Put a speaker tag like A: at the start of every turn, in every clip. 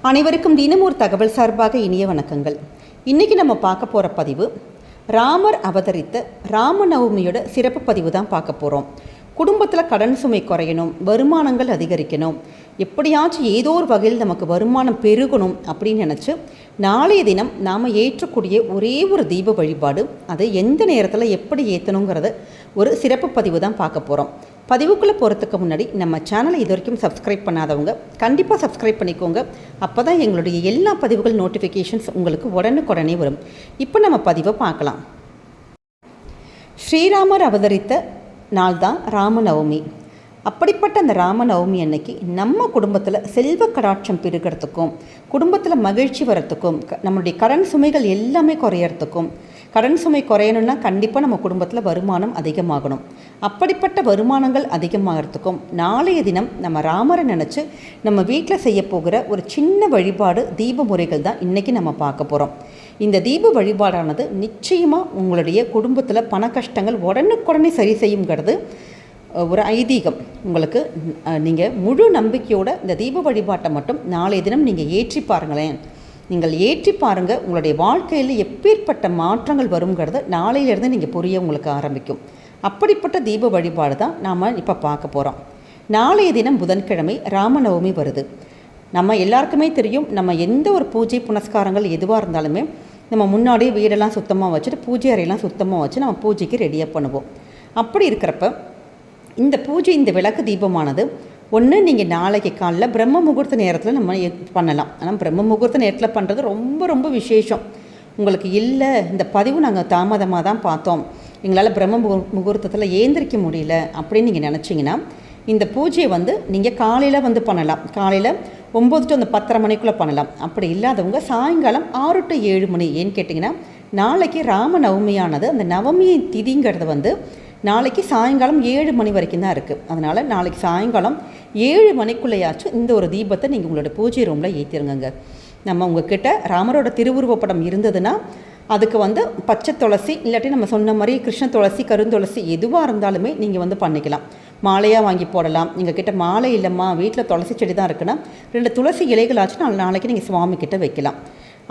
A: அனைவருக்கும் தினம் ஒரு தகவல் சார்பாக இனிய வணக்கங்கள். இன்றைக்கி நம்ம பார்க்க போகிற பதிவு ராமர் அவதரித்த ராமநவமியோட சிறப்பு பதிவு தான் பார்க்க போகிறோம். குடும்பத்தில் கடன் சுமை குறையணும், வருமானங்கள் அதிகரிக்கணும், எப்படியாச்சும் ஏதோ ஒரு வகையில் நமக்கு வருமானம் பெருகணும் அப்படின்னு நினச்சி நாளைய தினம் நாம் ஏற்றக்கூடிய ஒரே ஒரு தீப வழிபாடு, அது எந்த நேரத்தில் எப்படி ஏற்றணுங்கிறது ஒரு சிறப்பு பதிவு தான் பார்க்க போகிறோம். பதிவுக்குள்ளே போகிறதுக்கு முன்னாடி நம்ம சேனலை இது வரைக்கும் சப்ஸ்கிரைப் பண்ணாதவங்க கண்டிப்பாக சப்ஸ்கிரைப் பண்ணிக்கோங்க. அப்போ தான் எங்களுடைய எல்லா பதிவுகள் நோட்டிஃபிகேஷன்ஸ் உங்களுக்கு உடனுக்குடனே வரும். இப்போ நம்ம பதிவை பார்க்கலாம். ஸ்ரீராமர் அவதரித்த நாள் தான் ராமநவமி. அப்படிப்பட்ட அந்த ராமநவமி அன்னைக்கு நம்ம குடும்பத்தில் செல்வ கடாட்சம் பெருகிறதுக்கும், குடும்பத்தில் மகிழ்ச்சி வரத்துக்கும், நம்மளுடைய கடன் சுமைகள் எல்லாமே குறையறதுக்கும், கடன் சுமை குறையணும்னா கண்டிப்பாக நம்ம குடும்பத்தில் வருமானம் அதிகமாகணும். அப்படிப்பட்ட வருமானங்கள் அதிகமாகிறதுக்கும் நாளைய தினம் நம்ம ராமரை நினச்சி நம்ம வீட்டில் செய்ய போகிற ஒரு சின்ன வழிபாடு, தீப முறைகள் தான் இன்றைக்கி நம்ம பார்க்க போகிறோம். இந்த தீப வழிபாடானது நிச்சயமாக உங்களுடைய குடும்பத்தில் பண கஷ்டங்கள் உடனுக்குடனே சரி செய்யுங்கிறது ஒரு ஐதீகம். உங்களுக்கு நீங்கள் முழு நம்பிக்கையோடு இந்த தீப வழிபாட்டை மட்டும் நாளைய தினம் நீங்கள் ஏற்றி பாருங்களேன். நீங்கள் ஏற்றி பாருங்கள், உங்களுடைய வாழ்க்கையில் எப்பேற்பட்ட மாற்றங்கள் வருங்கிறத நாளையிலேருந்து நீங்கள் புரிய உங்களுக்கு ஆரம்பிக்கும். அப்படிப்பட்ட தீப வழிபாடு தான் நாம் இப்போ பார்க்க போகிறோம். நாளைய தினம் புதன்கிழமை ராமநவமி வருது. நம்ம எல்லாருக்குமே தெரியும், நம்ம எந்த ஒரு பூஜை புனஸ்காரங்கள் எதுவாக இருந்தாலுமே நம்ம முன்னாடியே வீடெல்லாம் சுத்தமாக வச்சுட்டு பூஜை அறையெல்லாம் சுத்தமாக வச்சு நம்ம பூஜைக்கு ரெடியாக பண்ணுவோம். அப்படி இருக்கிறப்ப இந்த பூஜை, இந்த விளக்கு தீபமானது ஒன்று நீங்கள் நாளைக்கு காலைல பிரம்ம முகூர்த்த நேரத்தில் நம்ம பண்ணலாம். ஆனால் பிரம்ம முகூர்த்த நேரத்தில் பண்ணுறது ரொம்ப ரொம்ப விசேஷம். உங்களுக்கு இல்லை, இந்த பதிவு நாங்கள் தாமதமாக தான் பார்த்தோம், எங்களால் பிரம்ம முகூர்த்தத்தில் ஏந்திரிக்க முடியல அப்படின்னு நீங்கள் நினச்சிங்கன்னா இந்த பூஜையை நீங்கள் காலையில் பண்ணலாம். காலையில் 9 to 10:30 மணிக்குள்ளே பண்ணலாம். அப்படி இல்லாதவங்க சாயங்காலம் 6 to 7 மணி. ஏன்னு கேட்டிங்கன்னா நாளைக்கு ராம நவமியானது, அந்த நவமி திதிங்கிறது நாளைக்கு சாயங்காலம் 7 மணி வரைக்கும் தான் இருக்குது. அதனால் நாளைக்கு சாயங்காலம் 7 மணிக்குள்ளேயாச்சும் இந்த ஒரு தீபத்தை நீங்கள் உங்களோட பூஜை ரூமில் ஏற்றிருங்க. நம்ம உங்ககிட்ட ராமரோட திருவுருவப்படம் இருந்ததுன்னா அதுக்கு பச்சை துளசி, இல்லாட்டி நம்ம சொன்ன மாதிரி கிருஷ்ண துளசி, கருந்துளசி எதுவாக இருந்தாலுமே நீங்கள் பண்ணிக்கலாம். மாலையாக வாங்கி போடலாம். எங்கள் கிட்ட மாலை இல்லைம்மா, வீட்டில் துளசி செடி தான் இருக்குன்னா 2 துளசி இலைகளாச்சும் நாளைக்கு நீங்கள் சுவாமி கிட்ட வைக்கலாம்.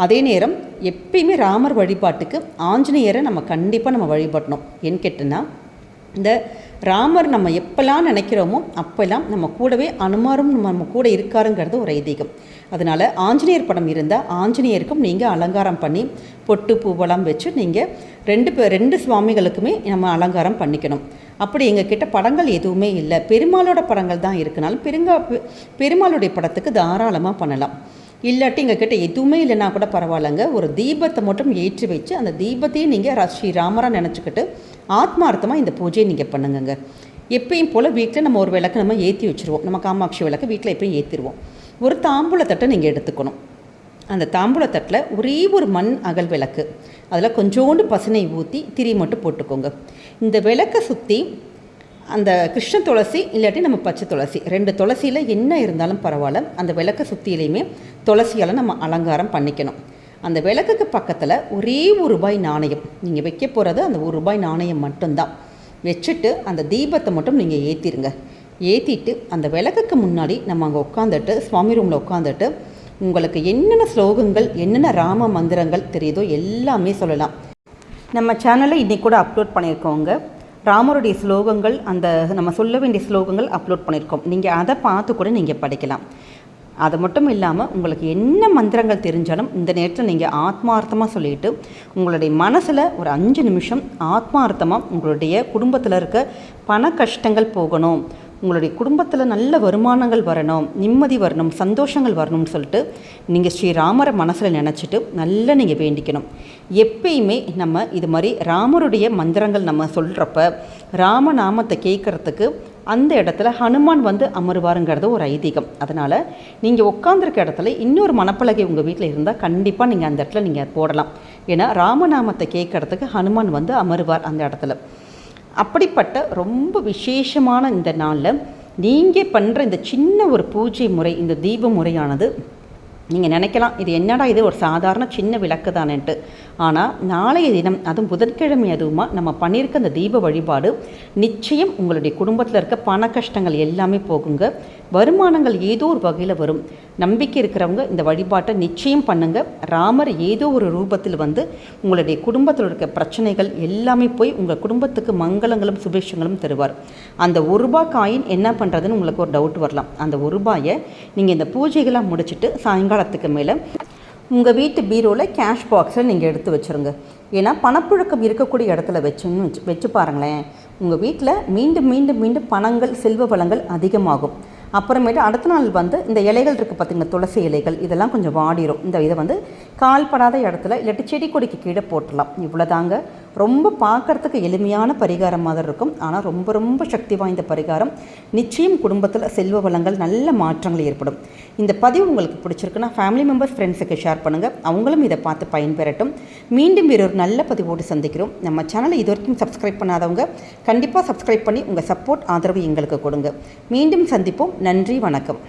A: அதே நேரம் எப்பயுமே ராமர் வழிபாட்டுக்கு ஆஞ்சநேயரை நம்ம கண்டிப்பாக வழிபடணும். ஏன்னு கேட்டோன்னா இந்த ராமர் நம்ம எப்போல்லாம் நினைக்கிறோமோ அப்போல்லாம் நம்ம கூடவே அனுமாரும் நம்ம கூட இருக்காருங்கிறது ஒரு ஐதீகம். அதனால் ஆஞ்சநேயர் படம் இருந்தால் ஆஞ்சநேயருக்கும் நீங்கள் அலங்காரம் பண்ணி பொட்டு பூவெல்லாம் வச்சு நீங்கள் ரெண்டு சுவாமிகளுக்குமே நம்ம அலங்காரம் பண்ணிக்கணும். அப்படி எங்கள் கிட்ட படங்கள் எதுவுமே இல்லை, பெருமாளோட படங்கள் தான் இருக்குனாலும் பெருமாளுடைய படத்துக்கு தாராளமாக பண்ணலாம். இல்லாட்டி எங்கள் கிட்ட எதுவுமே இல்லைன்னா கூட பரவாயில்லைங்க, ஒரு தீபத்தை மட்டும் ஏற்றி வச்சு அந்த தீபத்தையும் நீங்கள் ஸ்ரீராமராக நினச்சிக்கிட்டு ஆத்மார்த்தமாக இந்த பூஜையை நீங்கள் பண்ணுங்க. எப்பயும் போல் வீட்டில் நம்ம ஒரு விளக்கு நம்ம ஏற்றி வச்சுருவோம். நம்ம காமாட்சி விளக்கு வீட்டில் எப்பயும் ஏற்றிடுவோம். ஒரு தாம்பூலத்தட்டை நீங்கள் எடுத்துக்கணும். அந்த தாம்பூலத்தட்டில் ஒரே ஒரு மண் அகல் விளக்கு, அதில் கொஞ்சோண்டு பசுனை ஊற்றி திரி மட்டும் போட்டுக்கோங்க. இந்த விளக்கை சுற்றி அந்த கிருஷ்ண துளசி இல்லாட்டி நம்ம பச்சை துளசி, 2 துளசியில் என்ன இருந்தாலும் பரவாயில்ல, அந்த விளக்கை சுற்றியிலையுமே துளசியால் நம்ம அலங்காரம் பண்ணிக்கணும். அந்த விளக்குக்கு பக்கத்தில் ஒரே ₹1 நாணயம் நீங்கள் வைக்க போகிறது, அந்த ₹1 நாணயம் மட்டும்தான் வச்சுட்டு அந்த தீபத்தை மட்டும் நீங்கள் ஏற்றிடுங்க. ஏற்றிட்டு அந்த விளக்குக்கு முன்னாடி நம்ம அங்கே உட்காந்துட்டு சுவாமி ரூமில் உட்காந்துட்டு உங்களுக்கு என்னென்ன ஸ்லோகங்கள், என்னென்ன ராம மந்திரங்கள் தெரியுதோ எல்லாமே சொல்லலாம். நம்ம சேனலில் இன்றைக்கி கூட அப்லோட் பண்ணியிருக்கோங்க. ராமருடைய ஸ்லோகங்கள், அந்த நம்ம சொல்ல வேண்டிய ஸ்லோகங்கள் அப்லோட் பண்ணியிருக்கோம். நீங்கள் அதை பார்த்து கூட நீங்கள் படிக்கலாம். அது மட்டும் இல்லாமல் உங்களுக்கு என்ன மந்திரங்கள் தெரிஞ்சாலும் இந்த நேரத்தில் நீங்கள் ஆத்மார்த்தமாக சொல்லிவிட்டு உங்களுடைய மனசில் ஒரு 5 நிமிஷம் ஆத்மார்த்தமாக உங்களுடைய குடும்பத்தில் இருக்க பண கஷ்டங்கள் போகணும், உங்களுடைய குடும்பத்தில் நல்ல வருமானங்கள் வரணும், நிம்மதி வரணும், சந்தோஷங்கள் வரணும்னு சொல்லிட்டு நீங்கள் ஸ்ரீராமரை மனசில் நினச்சிட்டு நல்லா நீங்கள் வேண்டிக்கணும். எப்பயுமே நம்ம இது மாதிரி ராமருடைய மந்திரங்கள் நம்ம சொல்கிறப்ப ராமநாமத்தை கேட்குறதுக்கு அந்த இடத்துல ஹனுமான் அமருவாருங்கிறது ஒரு ஐதீகம். அதனால் நீங்கள் உட்காந்துருக்க இடத்துல இன்னொரு மணப்பலகை உங்கள் வீட்டில் இருந்தால் கண்டிப்பாக நீங்கள் அந்த இடத்துல நீங்கள் போடலாம். ஏன்னா ராமநாமத்தை கேட்குறதுக்கு ஹனுமான் அமருவார் அந்த இடத்துல. அப்படிப்பட்ட ரொம்ப விசேஷமான இந்த நாளில் நீங்கள் பண்ணுற இந்த சின்ன ஒரு பூஜை முறை, இந்த தீப முறையானது நீங்கள் நினைக்கலாம் இது என்னடா இது ஒரு சாதாரண சின்ன விளக்கு தானேன்ட்டு. ஆனால் நாளைய தினம் அதுவும் புதன்கிழமை அதுவுமா நம்ம பண்ணியிருக்க அந்த தீப வழிபாடு நிச்சயம் உங்களுடைய குடும்பத்தில் இருக்க பண கஷ்டங்கள் எல்லாமே போகுங்க. வருமானங்கள் ஏதோ ஒரு வகையில் வரும். நம்பிக்கை இருக்கிறவங்க இந்த வழிபாட்டை நிச்சயம் பண்ணுங்கள். ராமர் ஏதோ ஒரு ரூபத்தில் வந்து உங்களுடைய குடும்பத்தில் இருக்க பிரச்சனைகள் எல்லாமே போய் உங்கள் குடும்பத்துக்கு மங்களங்களும் சுபிஷங்களும் தருவார். அந்த ₹1 காயின் என்ன பண்ணுறதுன்னு உங்களுக்கு ஒரு டவுட் வரலாம். அந்த ₹1 நீங்கள் இந்த பூஜைகளாக முடிச்சுட்டு சாயங்காலத்துக்கு மேலே உங்கள் வீட்டு பீரோவில் கேஷ் பாக்ஸில் நீங்கள் எடுத்து வச்சுருங்க. ஏன்னா பணப்புழக்கம் இருக்கக்கூடிய இடத்துல வச்சு பாருங்களேன், உங்கள் வீட்டில் மீண்டும் மீண்டும் மீண்டும் பணங்கள் செல்வ வளங்கள் அதிகமாகும். அப்புறமேட்டு அடுத்த நாள் வந்து இந்த இலைகள் இருக்குது பார்த்திங்கன்னா, துளசி இலைகள் இதெல்லாம் கொஞ்சம் வாடிடும். இதை வந்து கால்படாத இடத்துல இல்லாட்டி செடி கொடிக்கு கீழே போட்டுடலாம். இவ்வளோதாங்க. ரொம்ப பார்க்குறதுக்கு எளிமையான பரிகாரமாக தான் இருக்கும். ஆனால் ரொம்ப ரொம்ப சக்தி வாய்ந்த பரிகாரம். நிச்சயம் குடும்பத்தில் செல்வ வளங்கள் நல்ல மாற்றங்கள் ஏற்படும். இந்த பதிவு உங்களுக்கு பிடிச்சிருக்குன்னா ஃபேமிலி மெம்பர்ஸ் ஃப்ரெண்ட்ஸுக்கு ஷேர் பண்ணுங்கள். அவங்களும் இதை பார்த்து பயன்பெறட்டும். மீண்டும் வேறு ஒரு நல்ல பதிவோடு சந்திக்கிறோம். நம்ம சேனலை இது வரைக்கும் சப்ஸ்கிரைப் பண்ணாதவங்க கண்டிப்பாக சப்ஸ்கிரைப் பண்ணி உங்கள் சப்போர்ட் ஆதரவு எங்களுக்கு கொடுங்க. மீண்டும் சந்திப்போம். நன்றி, வணக்கம்.